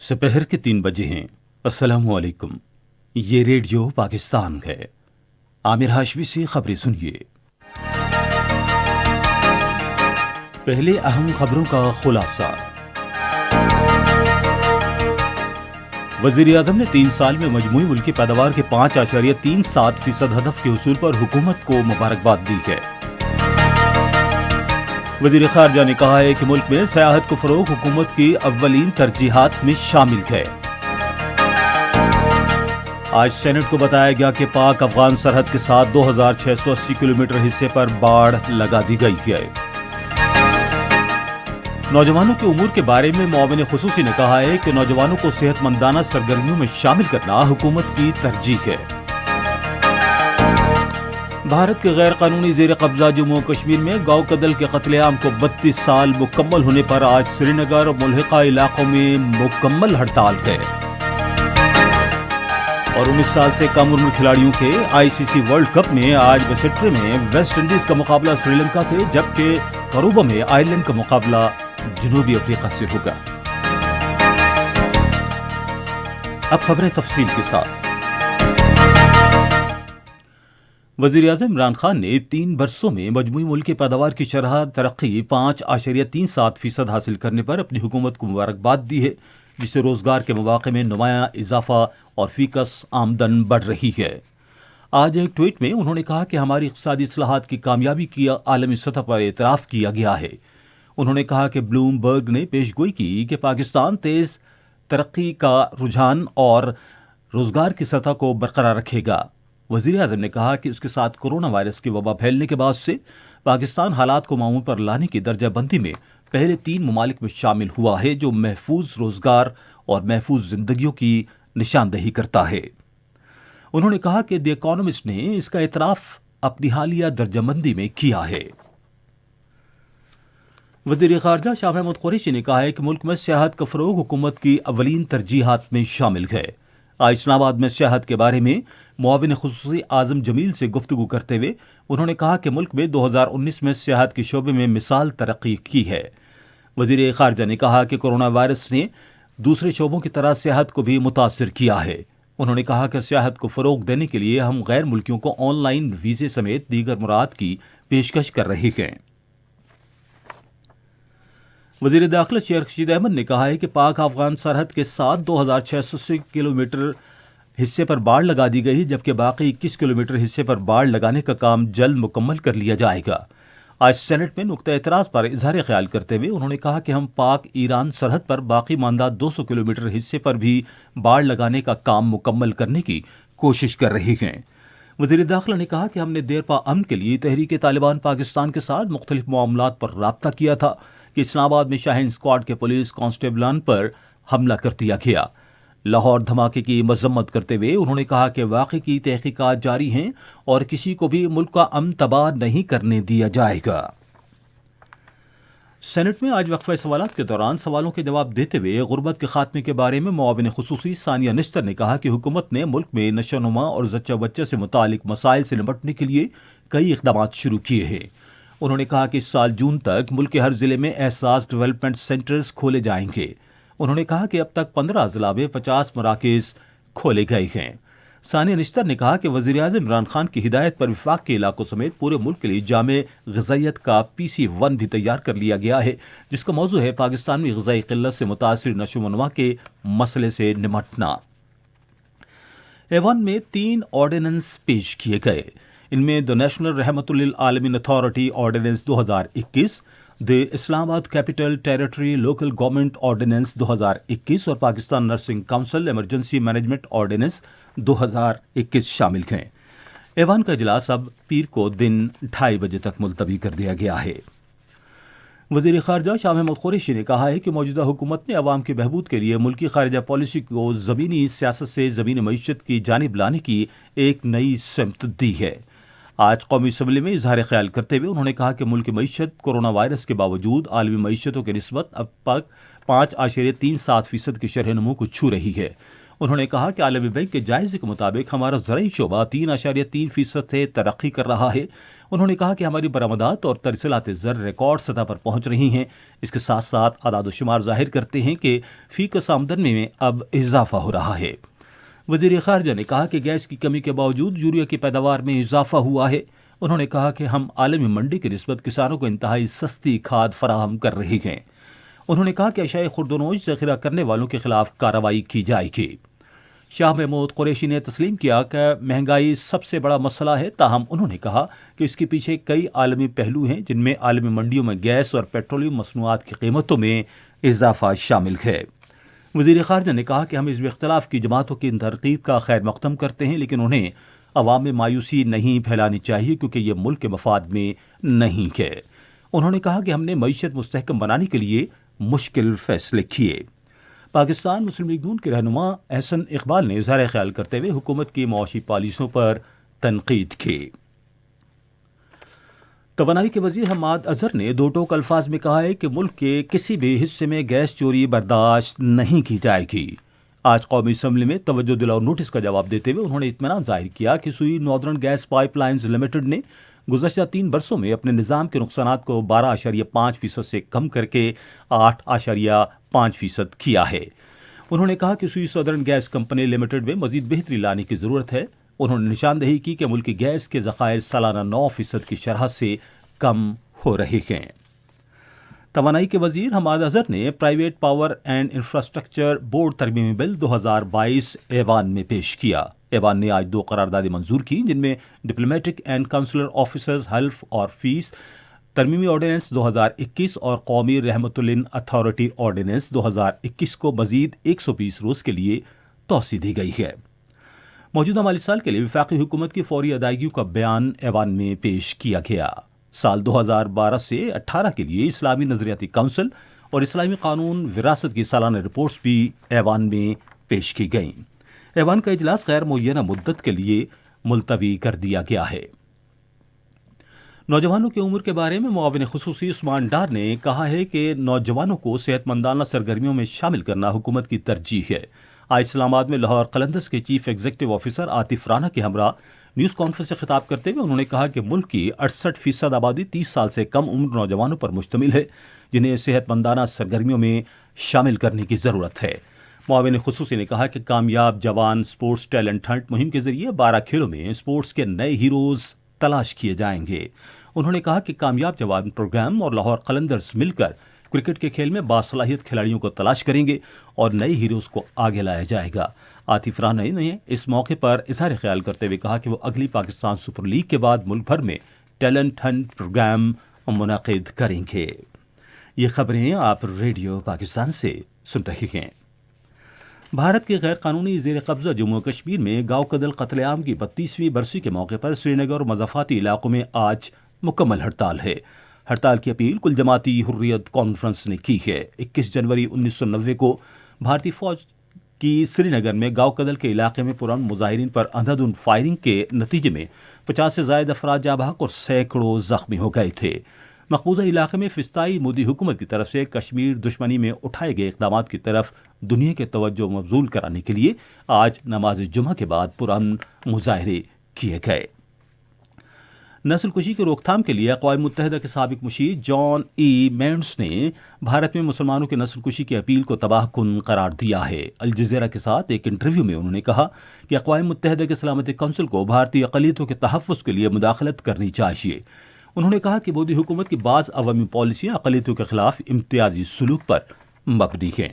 दोपहर के 3 बजे हैं। अस्सलाम वालेकुम। ये रेडियो पाकिस्तान है। आमिर हाशमी से खबरें सुनिए। पहले अहम खबरों का खुलासा। वज़ीर आज़म ने 3 साल में मजमूई मुल्की पैदावार के 5.37% हदफ के हुसूल पर हुकूमत को मुबारकबाद दी है। वज़ीर ख़ारजा ने कहा है कि मुल्क में सयाहत को फ़रोग़ हुकूमत की अव्वलीन तरजीहात में शामिल है। आज सेनेट को बताया गया कि पाक अफगान सरहद के साथ 2680 किलोमीटर हिस्से पर बाढ़ लगा दी गई है। नौजवानों के उमूर के बारे में मुआविन खुसूसी ने कहा है कि नौजवानों को सेहतमंदाना सरगर्मियों में शामिल करना हुकूमत की तरजीह है। भारत के गैर कानूनी ज़ेर कब्जा जम्मू और कश्मीर में गाँव कदल के कत्लेआम को 32 साल मुकम्मल होने पर आज श्रीनगर और मुल्हिका इलाकों में मुकम्मल हड़ताल है। और 19 साल से कम उम्र खिलाड़ियों के आईसीसी वर्ल्ड कप में आज बसेट्रे में वेस्ट इंडीज का मुकाबला श्रीलंका से, जबकि करूबा में आयरलैंड का मुकाबला जनूबी अफ्रीका से होगा। अब खबरें तफसील के साथ। वज़ीर आज़म इमरान खान ने 3 बरसों में मजमूई मुल्की पैदावार की शरह तरक्की 5.37% हासिल करने पर अपनी हुकूमत को मुबारकबाद दी है, जिससे रोजगार के मौक़े में नुमायां इजाफा और फीकस आमदन बढ़ रही है। आज एक ट्वीट में उन्होंने कहा कि हमारी इक़्तिसादी इस्लाहात की कामयाबी की आलमी सतह पर एतराफ़ किया गया है। उन्होंने कहा कि ब्लूमबर्ग ने पेशगोई की कि पाकिस्तान तेज़ तरक्की का रुझान और रोजगार की सतह को बरकरार रखेगा। वज़ीर आज़म ने कहा कि उसके साथ कोरोना वायरस की वबा फैलने के बाद से पाकिस्तान हालात को मामूल पर लाने की दर्जाबंदी में पहले 3 ममालिक में शामिल हुआ है, जो महफूज रोजगार और महफूज जिंदगियों की निशानदही करता है। उन्होंने कहा कि द इकोनॉमिस्ट ने इसका एतराफ़ अपनी हालिया दर्जाबंदी में किया है। वज़ीर ख़ारजा शाह महमूद कुरैशी ने कहा है कि मुल्क में सियाहत का फ़रोग़ हुकूमत की अव्वलीन तरजीहात में शामिल है। आज इस्लामाबाद में सियाहत के बारे में मुआविन खुसूसी आज़म जमील से गुफ्तगू करते हुए उन्होंने कहा कि मुल्क में 2019 में सियाहत के शोबे में मिसाल तरक्की की है। वज़ीर ख़ारजा ने कहा कि कोरोना वायरस ने दूसरे शोबों की तरह सियाहत को भी मुतासिर किया है। उन्होंने कहा कि सियाहत को फ़रोग़ देने के लिए हम गैर मुल्कियों को ऑनलाइन वीज़े समेत दीगर मुराद की पेशकश कर रहे हैं। वज़ीर दाखिला शेख रशीद अहमद ने कहा है कि पाक अफगान सरहद के साथ 2680 किलोमीटर हिस्से पर बाढ़ लगा दी गई, जबकि बाकी 21 किलोमीटर हिस्से पर बाढ़ लगाने का काम जल्द मुकम्मल कर लिया जाएगा। आज सेनेट में नुक्ता एतराज़ पर इजहार ख्याल करते हुए उन्होंने कहा कि हम पाक ईरान सरहद पर बाकी मानदा 200 किलोमीटर हिस्से पर भी बाढ़ लगाने का काम मुकम्मल करने की कोशिश कर रहे हैं। वज़ीर दाखिला ने कहा कि हमने देरपा अमन के लिए तहरीक तालिबान पाकिस्तान के साथ मुख्तलिफ मामलात पर राब्ता किया था कि इस्लामाबाद में शाहीन स्क्वाड के पुलिस कांस्टेबलान पर हमला कर दिया गया। लाहौर धमाके की मजम्मत करते हुए उन्होंने कहा कि वाक़े की तहकीकात जारी हैं और किसी को भी मुल्क का अमन तबाह नहीं करने दिया जाएगा। सेनेट में आज वक्फा सवालात के दौरान सवालों के जवाब देते हुए गुर्बत के खात्मे के बारे में मुआविन खुसूसी सानिया निश्तर ने कहा कि हुकूमत ने मुल्क में नशोनुमा और जच्चा बच्चा से मुतालिक मसाइल से निपटने के लिए कई इक़दाम शुरू किए हैं। उन्होंने कहा कि इस साल जून तक मुल्क के हर जिले में एहसास डेवलपमेंट सेंटर्स खोले जाएंगे। उन्होंने कहा कि अब तक 15 जिला में 50 मराकज़ खोले गए हैं। सानिया निश्तर ने कहा कि वज़ीर आज़म इमरान खान की हिदायत पर वफाक के इलाकों समेत पूरे मुल्क के लिए जामे ग़िज़ाइयत का PC1 भी तैयार कर लिया गया है, जिसका मौजू है पाकिस्तान में ग़िज़ाई क़िल्लत से मुतासिर नशोनुमा के मसले से निपटना। ऐवान में 3 ऑर्डिनेंस पेश किए गए। इनमें the national Rahmatul lil Alamin authority ordinance 2021, the Islamabad capital territory local government ordinance 2021 और Pakistan nursing council emergency management ordinance 2021 शामिल हैं। ऐवान का इजलास अब पीर को दिन 2:30 बजे तक मुलतवी कर दिया गया है। वज़ीर ख़ारजा शाह महमूद कुरैशी ने कहा है कि मौजूदा हुकूमत ने अवाम के बहबूद के लिए मुल्की ख़ारिजा पॉलिसी को ज़मीनी सियासत से ज़मीनी मईशत की जानिब लाने की एक नई सिमत दी है। आज कौमी असम्बली में इजहार ख्याल करते हुए उन्होंने कहा कि मुल्क की मईशत कोरोना वायरस के बावजूद आलमी मईशतों की निस्बत अब तक 5.37% की शरह नमू को छू रही है। انہوں نے کہا کہ عالمی بینک کے جائزے کے مطابق ہمارا زرعی شعبہ 3.3% سے ترقی کر رہا ہے۔ انہوں نے کہا کہ ہماری برآمدات اور ترسیلات زر ریکارڈ سطح پر پہنچ رہی ہیں۔ اس کے ساتھ ساتھ اعداد و شمار ظاہر کرتے ہیں کہ فی کس آمدنی میں اب اضافہ ہو رہا ہے۔ وزیر خارجہ نے کہا کہ گیس کی کمی کے باوجود یوریا کی پیداوار میں اضافہ ہوا ہے۔ انہوں نے کہا کہ ہم عالمی منڈی کی نسبت کسانوں کو انتہائی سستی کھاد فراہم کر رہے ہیں۔ انہوں نے کہا کہ اشیاء خردونوش ذخیرہ کرنے والوں کے خلاف کارروائی کی جائے گی۔ شاہ محمود قریشی نے تسلیم کیا کہ مہنگائی سب سے بڑا مسئلہ ہے، تاہم انہوں نے کہا کہ اس کے پیچھے کئی عالمی پہلو ہیں جن میں عالمی منڈیوں میں گیس اور پیٹرولیم مصنوعات کی قیمتوں میں اضافہ شامل ہے۔ وزیر خارجہ نے کہا کہ ہم اس اختلاف کی جماعتوں کی تنقید کا خیر مقدم کرتے ہیں، لیکن انہیں عوام میں مایوسی نہیں پھیلانی چاہیے کیونکہ یہ ملک کے مفاد میں نہیں ہے۔ انہوں نے کہا کہ ہم نے معیشت مستحکم بنانے کے لیے مشکل فیصلے کیے۔ پاکستان مسلم لیگ نون کے رہنما احسن اقبال نے اظہار خیال کرتے ہوئے حکومت کی معاشی پالیسیوں پر تنقید کی۔ توانائی کے وزیر حماد اظہر نے دو ٹوک الفاظ میں کہا ہے کہ ملک کے کسی بھی حصے میں گیس چوری برداشت نہیں کی جائے گی۔ آج قومی اسمبلی میں توجہ دلاؤ نوٹس کا جواب دیتے ہوئے انہوں نے اطمینان ظاہر کیا کہ Sui northern gas pipe lines limited نے گزشتہ 3 برسوں میں اپنے نظام کے نقصانات کو 12.5% سے کم کر کے 8.5% کیا ہے۔ انہوں نے کہا کہ سوئی سدرن گیس کمپنی لمیٹڈ میں مزید بہتری لانے کی ضرورت ہے۔ انہوں نے نشاندہی کی کہ ملکی گیس کے ذخائر سالانہ 9% کی شرح سے کم ہو رہے ہیں۔ توانائی کے وزیر حماد اظہر نے private power and infrastructure board ترمیمی بل 2022 ایوان میں پیش کیا۔ ایوان نے آج 2 قراردادیں منظور کی جن میں ڈپلومیٹک اینڈ کنسولر آفیسرز حلف اور فیس ترمیمی آرڈیننس 2021 اور قومی رحمت العین اتھارٹی آرڈیننس 2021 کو مزید 120 روز کے لیے توسیع دی گئی ہے۔ موجودہ مالی سال کے لیے وفاقی حکومت کی فوری ادائیگیوں کا بیان ایوان میں پیش کیا گیا۔ سال 2012 سے 18 کے لیے اسلامی نظریاتی کونسل اور اسلامی قانون وراثت کی سالانہ رپورٹس بھی ایوان میں پیش کی گئیں۔ ایوان کا اجلاس غیر معینہ مدت کے لیے ملتوی کر دیا گیا ہے۔ نوجوانوں کی عمر کے بارے میں معاون خصوصی عثمان ڈار نے کہا ہے کہ نوجوانوں کو صحت مندانہ سرگرمیوں میں شامل کرنا حکومت کی ترجیح ہے۔ آج اسلام آباد میں لاہور قلندرز کے chief executive officer Atif Rana کے ہمراہ نیوز کانفرنس سے خطاب کرتے ہوئے انہوں نے کہا کہ ملک کی 68% آبادی 30 سال سے کم عمر نوجوانوں پر مشتمل ہے جنہیں صحت مندانہ سرگرمیوں میں شامل کرنے کی ضرورت ہے۔ معاون خصوصی نے کہا کہ کامیاب جوان سپورٹس ٹیلنٹ ہنٹ مہم کے ذریعے 12 کھیلوں میں سپورٹس کے نئے ہیروز تلاش کیے جائیں گے۔ انہوں نے کہا کہ کامیاب جوان پروگرام اور لاہور قلندرز مل کر کرکٹ کے کھیل میں باصلاحیت کھلاڑیوں کو تلاش کریں گے اور نئے ہیروز کو آگے لایا جائے گا۔ عاطف رانا نے اس موقع پر اظہار خیال کرتے ہوئے کہا کہ وہ اگلی پاکستان سپر لیگ کے بعد ملک بھر میں ٹیلنٹ ہنٹ پروگرام منعقد کریں گے۔ یہ خبریں آپ ریڈیو پاکستان سے سن رہے ہیں۔ بھارت کے غیر قانونی زیر قبضہ جموں و کشمیر میں گاؤں قدل قتل عام کی 32ویں برسی کے موقع پر سری نگر اور مضافاتی علاقوں میں آج مکمل ہڑتال ہے۔ ہڑتال کی اپیل کل جماعتی حریت کانفرنس نے کی ہے۔ 21 جنوری 1990 کو بھارتی فوج کی سری نگر میں گاؤں قدل کے علاقے میں پرامن مظاہرین پر اندھادھند فائرنگ کے نتیجے میں 50 سے زائد افراد جاں بحق اور سینکڑوں زخمی ہو گئے تھے۔ مقبوضہ علاقے میں فسطائی مودی حکومت کی طرف سے کشمیر دشمنی میں اٹھائے گئے اقدامات کی طرف دنیا کے توجہ مبذول کرانے کے لیے آج نماز جمعہ کے بعد پرامن مظاہرے کیے گئے۔ نسل کشی کی روک تھام کے لیے اقوام متحدہ کے سابق مشیر جان ای مینڈس نے بھارت میں مسلمانوں کی نسل کشی کی اپیل کو تباہ کن قرار دیا ہے۔ الجزیرہ کے ساتھ ایک انٹرویو میں انہوں نے کہا کہ اقوام متحدہ کے سلامتی کونسل کو بھارتی اقلیتوں کے تحفظ کے لیے مداخلت کرنی چاہیے۔ انہوں نے کہا کہ مودی حکومت کی بعض عوامی پالیسیاں اقلیتوں کے خلاف امتیازی سلوک پر مبنی ہیں۔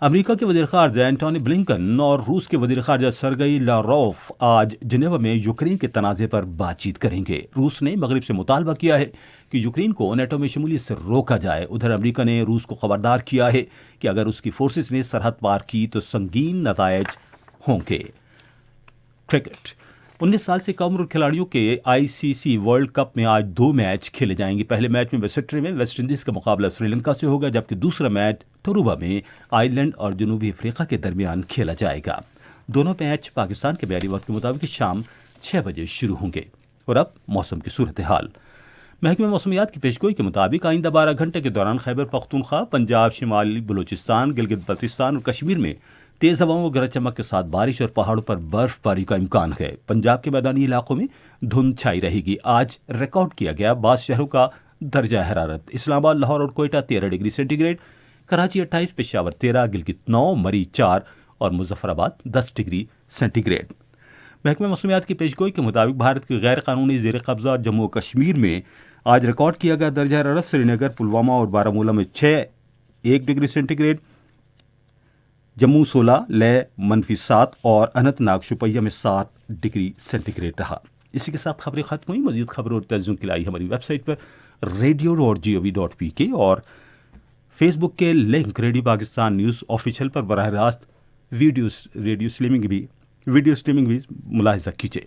امریکہ کے وزیر خارجہ اینٹونی بلنکن اور روس کے وزیر خارجہ سرگئی لاروف آج جنیوا میں یوکرین کے تنازع پر بات چیت کریں گے۔ روس نے مغرب سے مطالبہ کیا ہے کہ یوکرین کو نیٹو میں شمولیت سے روکا جائے۔ ادھر امریکہ نے روس کو خبردار کیا ہے کہ اگر اس کی فورسز نے سرحد پار کی تو سنگین نتائج ہوں گے۔ کرکٹ 19 سال سے کم عمر کھلاڑیوں کے ICC ورلڈ کپ میں آج 2 میچ کھیلے جائیں گے۔ پہلے میچ میں ویسٹری میں ویسٹ انڈیز کا مقابلہ سری لنکا سے ہوگا، جبکہ دوسرا میچ ٹوروبا میں آئرلینڈ اور جنوبی افریقہ کے درمیان کھیلا جائے گا۔ دونوں میچ پاکستان کے بیاری وقت کے مطابق شام 6 بجے شروع ہوں گے۔ اور اب موسم کی صورتحال۔ محکمہ موسمیات کی پیشگوئی کے مطابق آئندہ 12 گھنٹے کے دوران خیبر پختونخوا، پنجاب، شمالی بلوچستان، گلگت بلتستان اور کشمیر میں तेज हवाओं और गरज चमक के साथ बारिश और पहाड़ों पर बर्फबारी का इम्कान है। पंजाब के मैदानी इलाकों में धुंध छाई रहेगी। आज रिकॉर्ड किया गया 22 शहरों का दर्जा हरारत। इस्लामाबाद, लाहौर और कोयटा 13 डिग्री सेंटीग्रेड, कराची 28, पेशावर 13, गिलगित 9, मरी 4 और मुजफ्फराबाद 10 डिग्री सेंटीग्रेड। महकमे मौसमियात की पेशगोई के मुताबिक भारत की गैर कानूनी ज़ेर कब्ज़ा जम्मू और कश्मीर में आज रिकॉर्ड किया गया दर्जा हरारत श्रीनगर, पुलवामा और बारामूला में 1 डिग्री सेंटीग्रेड, जम्मू 16, लेह -7 और अनंतनाग शुपैया में 7 डिग्री सेंटीग्रेड रहा। इसी के साथ खबरें खत्म हुई। मजीद खबरों और तर्जुमों के लिए हमारी वेबसाइट पर radio.gov.pk और फेसबुक के link radio Pakistan news official पर बराह रास्त वीडियो स्ट्रीमिंग भी मुलाहिजा कीजिए।